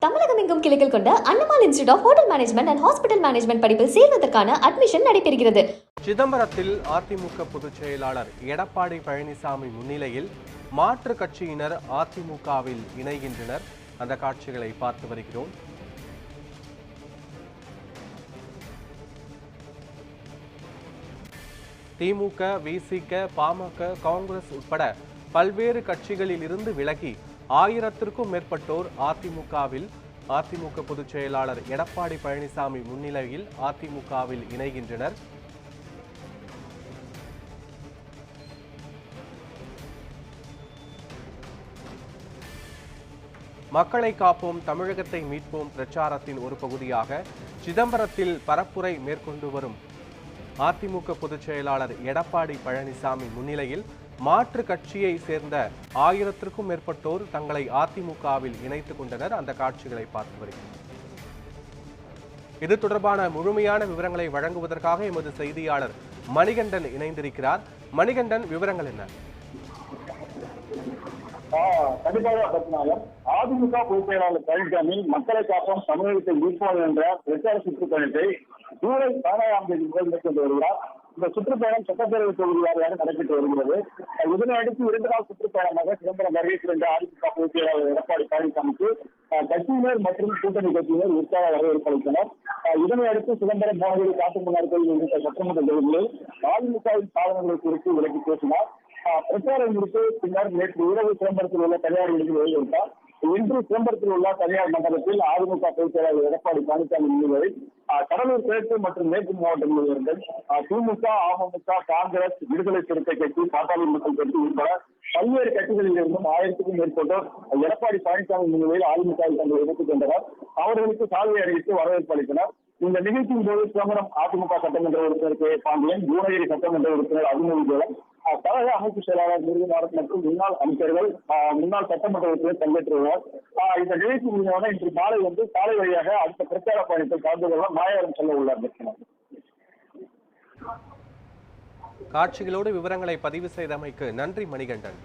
தமிழகம் எங்கும் கிளைகள் கொண்ட Annamalai institute of hotel management and hospital management படிப்பில் சேர்வதற்கான அட்மிஷன் நடைபெறுகிறது. சிதம்பரத்தில் அதிமுக பொதுச் செயலாளர் எடப்பாடி பழனிசாமி முன்னிலையில் மாற்று கட்சியினர் அதிமுகவில் இணைகின்றனர். அந்த காட்சிகளை பார்த்து வருகிறோம். திமுக, விசிக, பாமக, காங்கிரஸ் உட்பட பல்வேறு கட்சிகளில் இருந்து விலகி 1000க்கும் மேற்பட்டோர் அதிமுக பொதுச் செயலாளர் எடப்பாடி பழனிசாமி முன்னிலையில் அதிமுகவில் இணைகின்றனர். மக்களை காப்போம், தமிழகத்தை மீட்போம் பிரச்சாரத்தின் ஒரு பகுதியாக சிதம்பரத்தில் பரப்புரை மேற்கொண்டு வரும் அதிமுக பொதுச் செயலாளர் எடப்பாடி பழனிசாமி முன்னிலையில் மாற்று கட்சியை சேர்ந்த 1000க்கும் மேற்பட்டோர் தங்களை அதிமுகவில் இணைத்துக் கொண்டனர். அந்த காட்சிகளை பார்த்து வருகிறோம். இது தொடர்பான முழுமையான விவரங்களை வழங்குவதற்காக எமது செய்தியாளர் மணிகண்டன் இணைந்திருக்கிறார். மணிகண்டன், விவரங்கள் என்ன? கண்டிப்பாக பத்மநாபன், அதிமுக பொதுச் செயலாளர் பழனிசாமி மக்களை காப்போம் தமிழகத்தை மீட்போம் என்ற பிரச்சார சுற்றுப்பயணத்தை ஜூலை 17ஆம் தேதி முதல் மேற்கொண்டு வருகிறார். இந்த சுற்றுப்பயணம் சட்டப்பேரவை தொகுதி வாரியாக நடைபெற்று வருகிறது. இதனை அடுத்து 2 நாள் சுற்றுப்பயணமாக சிதம்பரம் வருகை புரிந்த அதிமுக பொதுச் செயலாளர் எடப்பாடி பழனிசாமிக்கு கட்சியினர் மற்றும் கூட்டணி கட்சியினர் உற்சாக வரவேற்பு அளித்தனர். இதனை அடுத்து சிதம்பரம், மோகனகிரி, காட்டுமன்னார் கோயில் உள்ளிட்ட சட்டமன்ற தொகுதிகளில் அதிமுகவின் சாதனைகளை குறித்து விலக்கி பேசினார். பிரச்சாரம் முடித்து பின்னர் நேற்று இரவு சிதம்பரத்தில் உள்ள தனியார் விடுதியில் வெளியிட்டார். இன்று சிதம்பரத்தில் உள்ள தனியார் மண்டலத்தில் அதிமுக பொதுச் செயலாளர் எடப்பாடி பழனிசாமி முன்னிலையில் கடலூர் கிழக்கு மற்றும் மேற்கு மாவட்டங்களில் இருந்து திமுக, அமமுக, காங்கிரஸ், விடுதலை சிறுத்தை கட்சி, பாட்டாளி மக்கள் கட்சி உட்பட பல்வேறு கட்சிகளில் இருந்தும் 1000க்கும் மேற்பட்டோர் எடப்பாடி பழனிசாமி முன்னிலையில் அதிமுகவில் தங்களை இணைத்துக் கொண்டனர். அவர்களுக்கு சால்வை அறிவித்து வரவேற்பு அளித்தனர். இந்த நிகழ்ச்சியின் போது சிதம்பரம் அதிமுக சட்டமன்ற உறுப்பினர் கே. பாண்டியன், பூனகிரி சட்டமன்ற உறுப்பினர் அபிநவிதேவன், கழக அமைப்பு செயலாளர் முருகன் மற்றும் முன்னாள் அமைச்சர்கள், முன்னாள் சட்டமன்ற உறுப்பினர் பங்கேற்றுள்ளனர். இந்த நிகழ்ச்சி முடிந்தவுடன் இன்று மாலை சாலை வழியாக அடுத்த பிரச்சார பயணத்தை கலந்து கொள்ள மாயாவரம் செல்ல உள்ளார். காட்சிகளோடு விவரங்களை பதிவு செய்தமைக்கு நன்றி மணிகண்டன்.